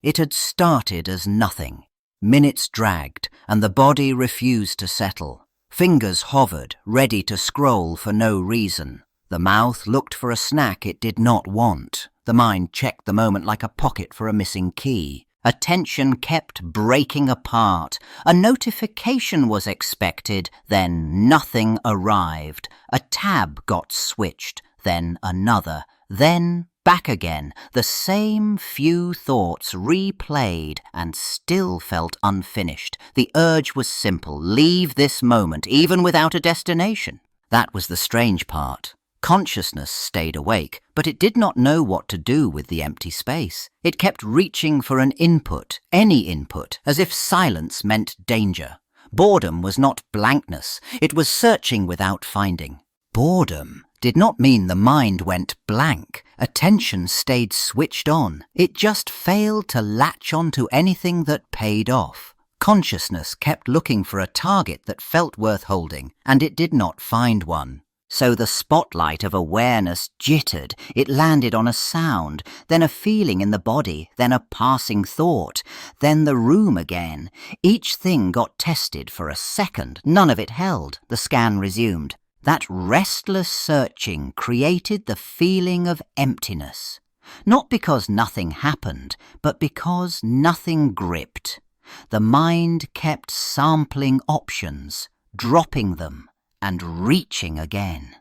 It had started as nothing. Minutes dragged, and the body refused to settle. Fingers hovered, ready to scroll for no reason. The mouth looked for a snack it did not want. The mind checked the moment like a pocket for a missing key. Attention kept breaking apart. A notification was expected, then nothing arrived. A tab got switched, then another, then back again. The same few thoughts replayed and still felt unfinished. The urge was simple: leave this moment, even without a destination. That was the strange part. Consciousness stayed awake, but it did not know what to do with the empty space. It kept reaching for an input, any input, as if silence meant danger. Boredom was not blankness, it was searching without finding. Boredom did not mean the mind went blank. Attention stayed switched on. It just failed to latch onto anything that paid off. Consciousness kept looking for a target that felt worth holding, and it did not find one. So the spotlight of awareness jittered. It landed on a sound, then a feeling in the body, then a passing thought, then the room again. Each thing got tested for a second. None of it held. The scan resumed. That restless searching created the feeling of emptiness. Not because nothing happened, but because nothing gripped. The mind kept sampling options, dropping them, and reaching again.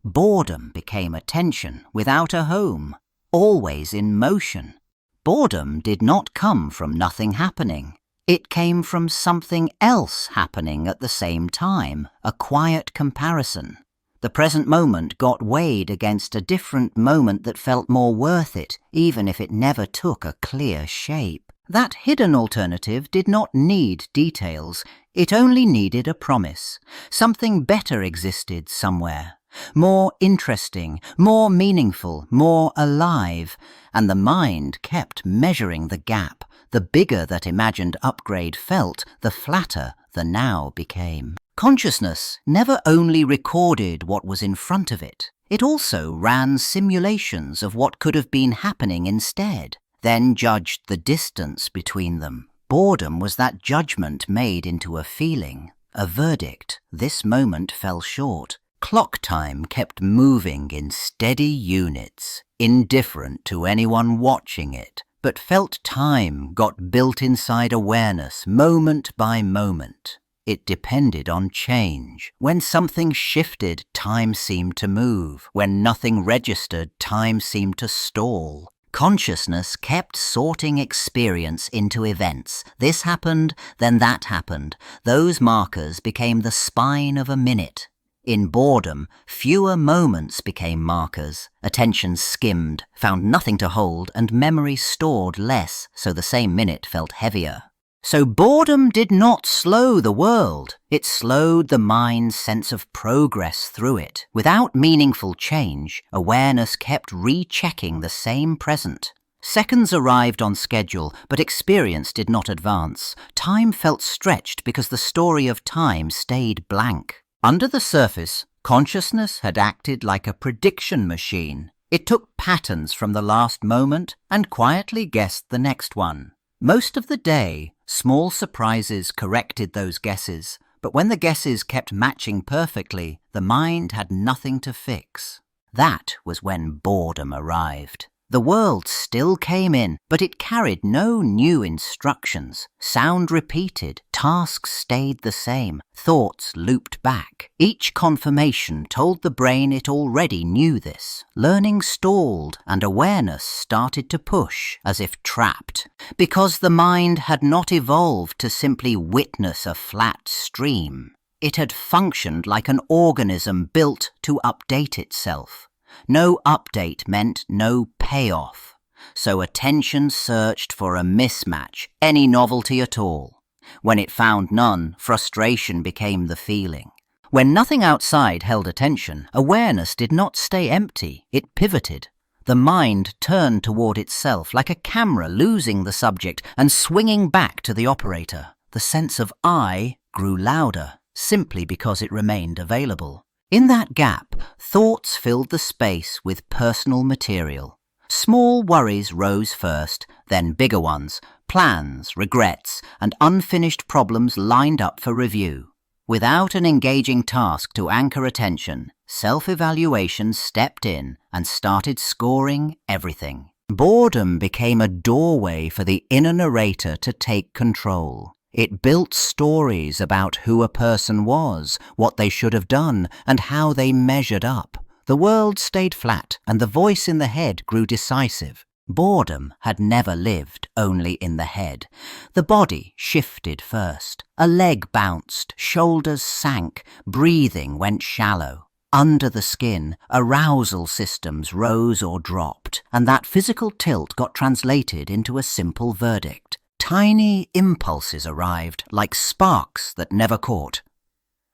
Boredom became attention without a home, always in motion. Boredom did not come from nothing happening. It came from something else happening at the same time, a quiet comparison. The present moment got weighed against a different moment that felt more worth it, even if it never took a clear shape. That hidden alternative did not need details. It only needed a promise. Something better existed somewhere. More interesting, more meaningful, more alive. And the mind kept measuring the gap. The bigger that imagined upgrade felt, the flatter the now became. Consciousness never only recorded what was in front of it. It also ran simulations of what could have been happening instead, then judged the distance between them. Boredom was that judgment made into a feeling, a verdict. This moment fell short. Clock time kept moving in steady units, indifferent to anyone watching it, but felt time got built inside awareness, moment by moment. It depended on change. When something shifted, time seemed to move. When nothing registered, time seemed to stall. Consciousness kept sorting experience into events. This happened, then that happened. Those markers became the spine of a minute. In boredom, fewer moments became markers. Attention skimmed, found nothing to hold, and memory stored less, so the same minute felt heavier. So boredom did not slow the world. It slowed the mind's sense of progress through it. Without meaningful change, awareness kept rechecking the same present. Seconds arrived on schedule, but experience did not advance. Time felt stretched because the story of time stayed blank. Under the surface, consciousness had acted like a prediction machine. It took patterns from the last moment and quietly guessed the next one. Most of the day, small surprises corrected those guesses, but when the guesses kept matching perfectly, the mind had nothing to fix. That was when boredom arrived. The world still came in, but it carried no new instructions. Sound repeated, tasks stayed the same, thoughts looped back. Each confirmation told the brain it already knew this. Learning stalled, and awareness started to push, as if trapped. Because the mind had not evolved to simply witness a flat stream. It had functioned like an organism built to update itself. No update meant no payoff, so attention searched for a mismatch, any novelty at all. When it found none, frustration became the feeling. When nothing outside held attention, awareness did not stay empty, it pivoted. The mind turned toward itself like a camera losing the subject and swinging back to the operator. The sense of I grew louder, simply because it remained available. In that gap, thoughts filled the space with personal material. Small worries rose first, then bigger ones, plans, regrets, and unfinished problems lined up for review. Without an engaging task to anchor attention, self-evaluation stepped in and started scoring everything. Boredom became a doorway for the inner narrator to take control. It built stories about who a person was, what they should have done, and how they measured up. The world stayed flat, and the voice in the head grew decisive. Boredom had never lived only in the head. The body shifted first. A leg bounced, shoulders sank, breathing went shallow. Under the skin, arousal systems rose or dropped, and that physical tilt got translated into a simple verdict. Tiny impulses arrived, like sparks that never caught.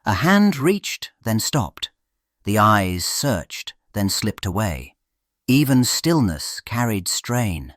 A hand reached, then stopped. The eyes searched, then slipped away. Even stillness carried strain.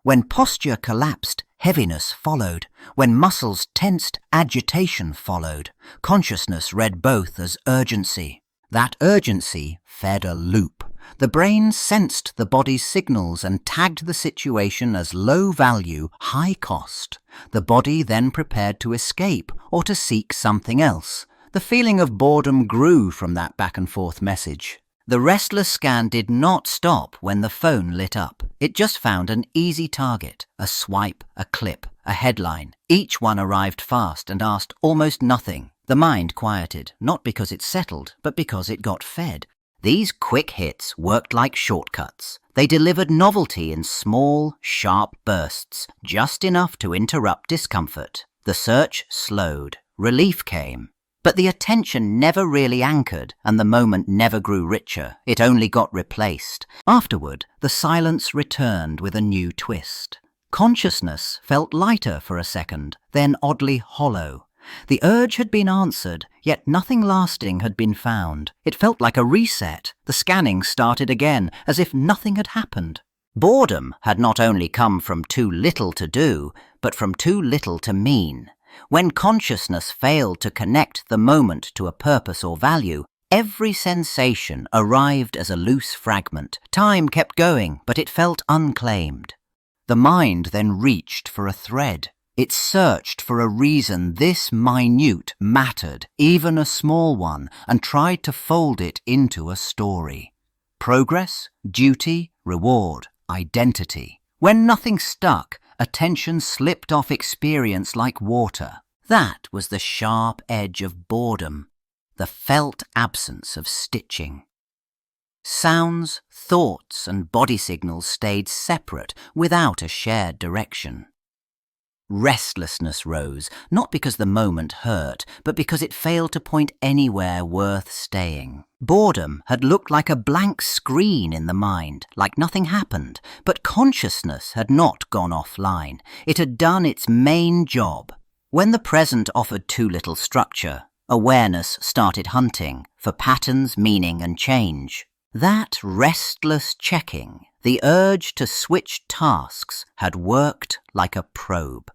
When posture collapsed, heaviness followed. When muscles tensed, agitation followed. Consciousness read both as urgency. That urgency fed a loop. The brain sensed the body's signals and tagged the situation as low value, high cost. The body then prepared to escape or to seek something else. The feeling of boredom grew from that back and forth message. The restless scan did not stop when the phone lit up. It just found an easy target, a swipe, a clip, a headline. Each one arrived fast and asked almost nothing. The mind quieted, not because it settled, but because it got fed. These quick hits worked like shortcuts. They delivered novelty in small, sharp bursts, just enough to interrupt discomfort. The search slowed. Relief came. But the attention never really anchored, and the moment never grew richer. It only got replaced. Afterward, the silence returned with a new twist. Consciousness felt lighter for a second, then oddly hollow. The urge had been answered, yet nothing lasting had been found. It felt like a reset. The scanning started again, as if nothing had happened. Boredom had not only come from too little to do, but from too little to mean. When consciousness failed to connect the moment to a purpose or value, every sensation arrived as a loose fragment. Time kept going, but it felt unclaimed. The mind then reached for a thread. It searched for a reason this minute mattered, even a small one, and tried to fold it into a story. Progress, duty, reward, identity. When nothing stuck, attention slipped off experience like water. That was the sharp edge of boredom, the felt absence of stitching. Sounds, thoughts, and body signals stayed separate, without a shared direction. Restlessness rose, not because the moment hurt, but because it failed to point anywhere worth staying. Boredom had looked like a blank screen in the mind, like nothing happened, but consciousness had not gone offline. It had done its main job. When the present offered too little structure, awareness started hunting for patterns, meaning, and change. That restless checking, the urge to switch tasks, had worked like a probe.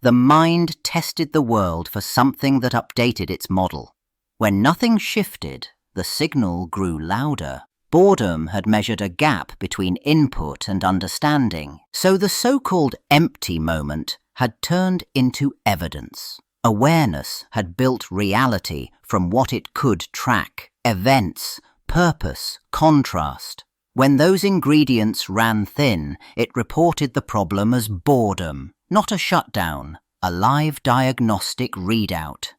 The mind tested the world for something that updated its model. When nothing shifted, the signal grew louder. Boredom had measured a gap between input and understanding, so the so-called empty moment had turned into evidence. Awareness had built reality from what it could track: events, purpose, contrast. When those ingredients ran thin, it reported the problem as boredom, not a shutdown, a live diagnostic readout.